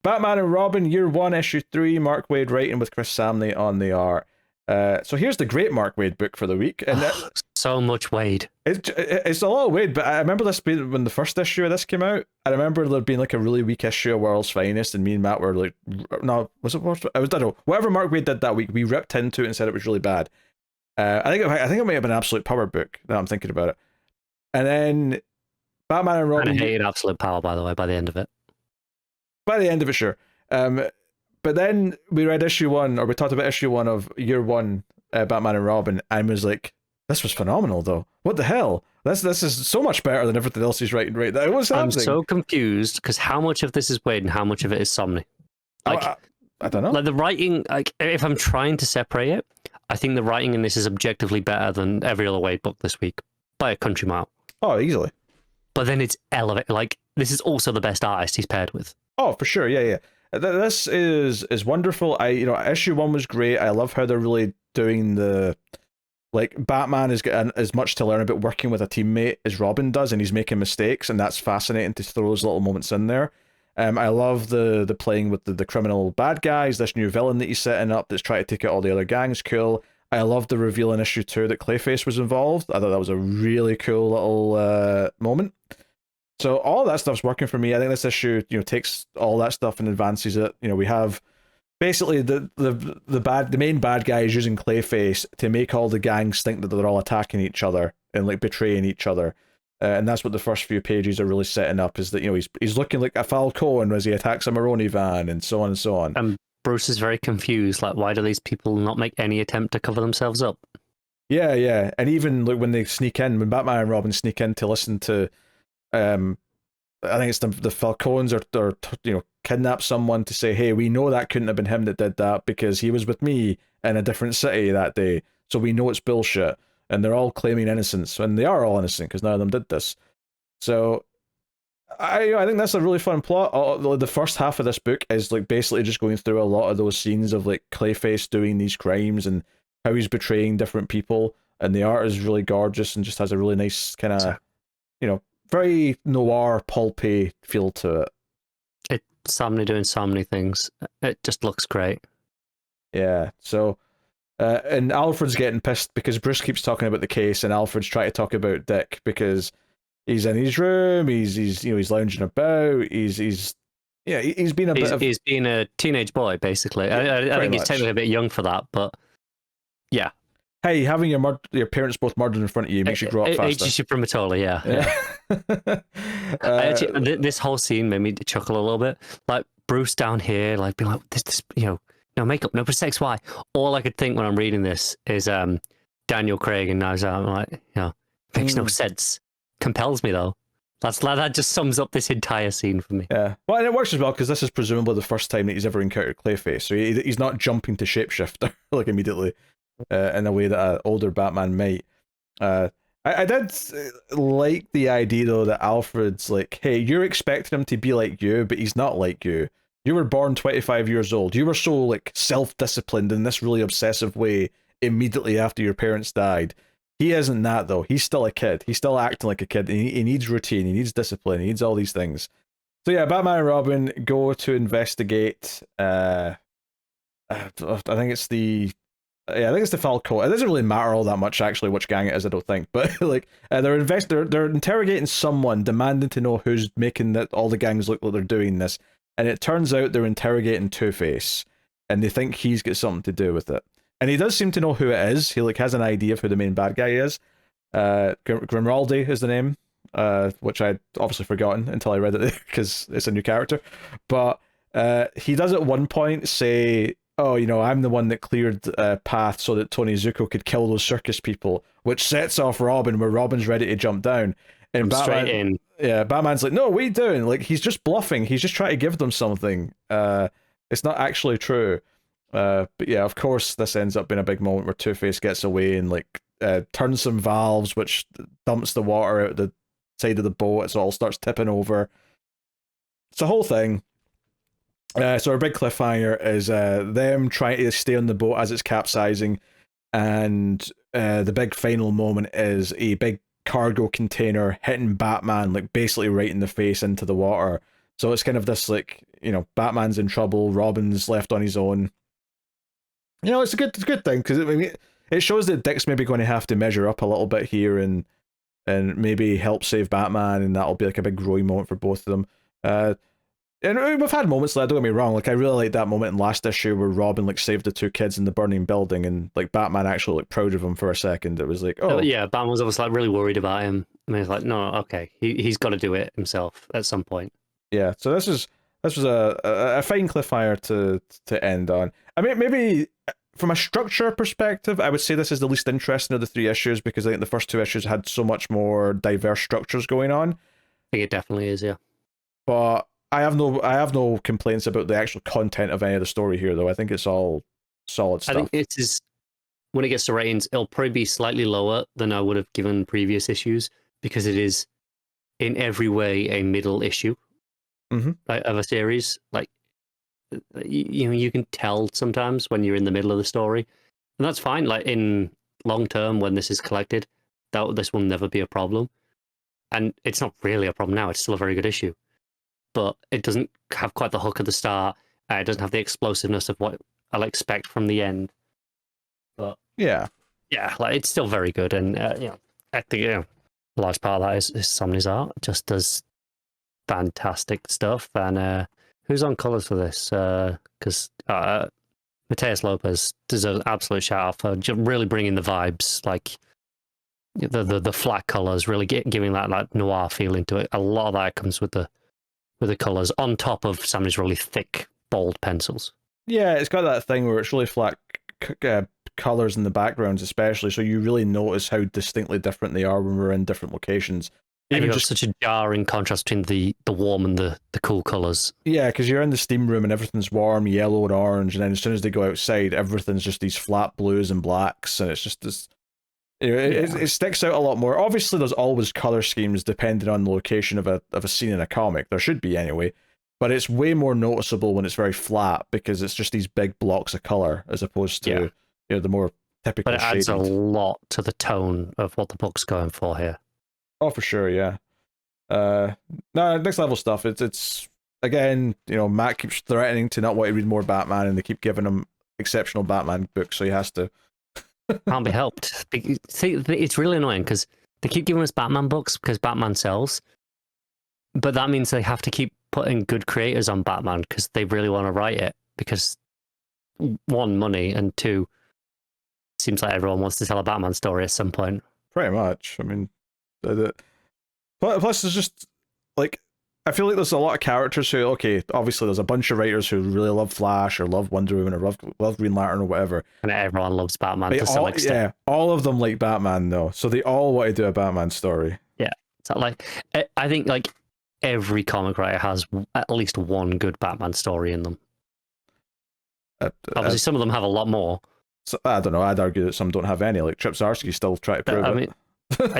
Batman and Robin, Year One, Issue 3, Mark Waid writing with Chris Samnee on the art. So here's the great Mark Waid book for the week, and so much Waid. It's a lot of Waid, but I remember this being when the first issue of this came out. I remember there being like a really weak issue of World's Finest, and me and Matt were like, "No, was it World's? I don't know. Whatever Mark Waid did that week, we ripped into it and said it was really bad." I think it might have been an Absolute Power book. Now I'm thinking about it, and then Batman and Robin. I hated Absolute Power, by the way. By the end of it. By the end of it, sure. But then we read issue 1, or we talked about issue 1 of Year 1, Batman and Robin, and was like, this was phenomenal, though. What the hell? This is so much better than everything else he's writing right now. What's happening? I'm so confused, because how much of this is Waid and how much of it is Samnee? Like, I don't know. Like, the writing, like, if I'm trying to separate it, I think the writing in this is objectively better than every other Waid book this week, by a country mile. Oh, easily. But then it's elevated. Like, this is also the best artist he's paired with. Oh, for sure. Yeah. This is wonderful. Issue 1 was great. I love how they're really doing the, like, Batman is getting as much to learn about working with a teammate as Robin does, and he's making mistakes, and that's fascinating to throw those little moments in there. I love the playing with the criminal bad guys, this new villain that he's setting up that's trying to take out all the other gangs. Cool. I love the reveal in issue 2 that Clayface was involved. I thought that was a really cool little moment. So all that stuff's working for me. I think this issue, takes all that stuff and advances it. We have basically the main bad guy is using Clayface to make all the gangs think that they're all attacking each other and like betraying each other. And that's what the first few pages are really setting up, is that he's looking like a Falcone as he attacks a Maroni van and so on and so on. And Bruce is very confused. Like, why do these people not make any attempt to cover themselves up? Yeah. And even like when they sneak in, when Batman and Robin sneak in to listen to I think it's the Falcones or kidnap someone to say, hey, we know that couldn't have been him that did that because he was with me in a different city that day, so we know it's bullshit. And they're all claiming innocence, and they are all innocent because none of them did this. So I think that's a really fun plot. The first half of this book is like basically just going through a lot of those scenes of like Clayface doing these crimes and how he's betraying different people, and the art is really gorgeous and just has a really nice kind of very noir, pulpy feel to it. Samnee doing Samnee things. It just looks great. Yeah, so and Alfred's getting pissed because Bruce keeps talking about the case, and Alfred's trying to talk about Dick because he's in his room, he's lounging about, he's been a bit of... He's been a teenage boy, basically. I think he's technically a bit young for that, but yeah. Hey, having your parents both murdered in front of you makes you grow up faster. Ages you prematurely, yeah. Actually, this whole scene made me chuckle a little bit. Like, Bruce down here, like, being like, this, no makeup, no sex, why? All I could think when I'm reading this is Daniel Craig and Knives Out. I'm like, makes no sense. Compels me, though. That just sums up this entire scene for me. Yeah. Well, and it works as well, because this is presumably the first time that he's ever encountered Clayface, so he's not jumping to shapeshifter, like, immediately. In a way that an older Batman might. I did like the idea, though, that Alfred's like, hey, you're expecting him to be like you, but he's not like you. You were born 25 years old. You were so like self-disciplined in this really obsessive way immediately after your parents died. He isn't that, though. He's still a kid. He's still acting like a kid. He needs routine. He needs discipline. He needs all these things. So yeah, Batman and Robin go to investigate. I think it's the Falcone. It doesn't really matter all that much, actually, which gang it is, I don't think. But like, they're interrogating someone, demanding to know who's making all the gangs look like they're doing this. And it turns out they're interrogating Two-Face, and they think he's got something to do with it. And he does seem to know who it is. He like has an idea of who the main bad guy is. Grimraldi is the name, which I'd obviously forgotten until I read it because it's a new character. But he does at one point say, oh, I'm the one that cleared a path so that Tony Zuko could kill those circus people, which sets off Robin, where Robin's ready to jump down. And Batman, straight in. Yeah, Batman's like, no, what are you doing? Like, he's just bluffing. He's just trying to give them something. It's not actually true. But yeah, of course, this ends up being a big moment where Two-Face gets away and like turns some valves, which dumps the water out the side of the boat, so it all starts tipping over. It's a whole thing. So our big cliffhanger is them trying to stay on the boat as it's capsizing, and the big final moment is a big cargo container hitting Batman, like basically right in the face into the water. So it's kind of this like, you know, Batman's in trouble, Robin's left on his own. You know, it's a good thing because I mean, it shows that Dick's maybe going to have to measure up a little bit here and maybe help save Batman, and that'll be like a big growing moment for both of them. And we've had moments like that, don't get me wrong, like I really like that moment in last issue where Robin like saved the two kids in the burning building, and like Batman actually like proud of him for a second. It was like, oh yeah, Batman was always like really worried about him. I mean, it's like, no, okay, he's got to do it himself at some point. Yeah, so this was a fine cliffhanger to end on. I mean, maybe from a structure perspective, I would say this is the least interesting of the three issues because I think the first two issues had so much more diverse structures going on. I think it definitely is, yeah. But I have no complaints about the actual content of any of the story here, though. I think it's all solid stuff. I think it is, when it gets to ratings, it'll probably be slightly lower than I would have given previous issues because it is in every way a middle issue of a series. Like, you know, you can tell sometimes when you're in the middle of the story, and that's fine. Like in long term, when this is collected, this will never be a problem, and it's not really a problem now. It's still a very good issue, but it doesn't have quite the hook at the start. It doesn't have the explosiveness of what I'll expect from the end. But yeah, like it's still very good, and you know, I think a large part of that is Samnee's art. It just does fantastic stuff, and who's on colours for this? Because Mateus Lopez deserves an absolute shout out for just really bringing the vibes, like the flat colours, really giving that like noir feeling to it. A lot of that comes with the colours on top of Samnee's really thick, bold pencils. Yeah, it's got that thing where it's really flat colours in the backgrounds, especially, so you really notice how distinctly different they are when we're in different locations. Even just such a jarring contrast between the warm and the cool colours. Yeah, because you're in the steam room and everything's warm, yellow and orange, and then as soon as they go outside, everything's just these flat blues and blacks, and it's just this. You know, it sticks out a lot more. Obviously, there's always color schemes depending on the location of a scene in a comic. There should be anyway, but it's way more noticeable when it's very flat because it's just these big blocks of color as opposed to you know, the more typical. But it adds a lot to the tone of what the book's going for here. Oh, for sure, yeah. No, next level stuff. It's again, you know, Matt keeps threatening to not want to read more Batman, and they keep giving him exceptional Batman books, so he has to. Can't be helped. See, it's really annoying because they keep giving us Batman books because Batman sells, but that means they have to keep putting good creators on Batman because they really want to write it. Because one, money, and two, seems like everyone wants to tell a Batman story at some point. Pretty much. I mean. Plus, there's just like I feel like there's a lot of characters who, okay, obviously there's a bunch of writers who really love Flash or love Wonder Woman or love Green Lantern or whatever, and everyone loves Batman to some extent. Yeah, all of them like Batman though, so they all want to do a Batman story. Yeah, so like I think like every comic writer has at least one good Batman story in them. Obviously, some of them have a lot more. So, I don't know. I'd argue that some don't have any. Like Chip Zdarsky still try to prove it.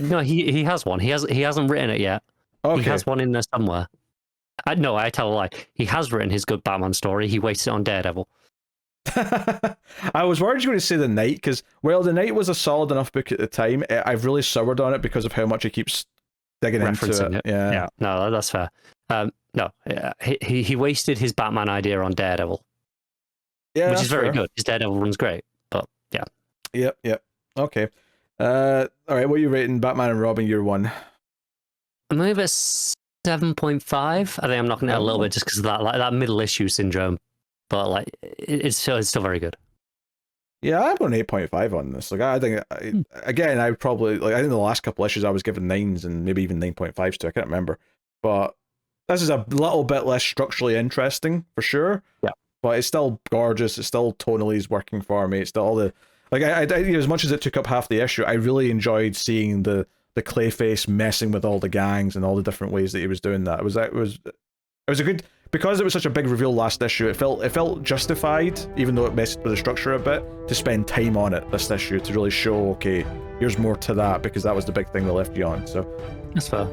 No, he has one. He hasn't written it yet. Okay. He has one in there somewhere. No, I tell a lie. He has written his good Batman story. He wasted it on Daredevil. I was worried you were going to say The Knight, because, well, The Knight was a solid enough book at the time. I've really soured on it because of how much he keeps digging into it. Yeah, no, that's fair. No, he wasted his Batman idea on Daredevil. Yeah, which is very good. His Daredevil runs great, but yeah. Yep. Okay. All right, what are you rating Batman and Robin year one? I'm going to give it 7.5. I think I'm knocking it a little bit just because of that, like that middle issue syndrome. But like, it's still very good. Yeah, I'm on 8.5 on this. Like, I think again, I probably I think the last couple issues I was giving 9s and maybe even 9.5s to. I can't remember, but this is a little bit less structurally interesting for sure. Yeah, but it's still gorgeous. It's still tonally is working for me. It's still all the like I as much as it took up half the issue, I really enjoyed seeing the Clayface messing with all the gangs and all the different ways that he was doing that. It was a good, because it was such a big reveal last issue. It felt justified, even though it messed with the structure a bit, to spend time on it this issue to really show, okay, here's more to that, because that was the big thing they left you on. So that's fair.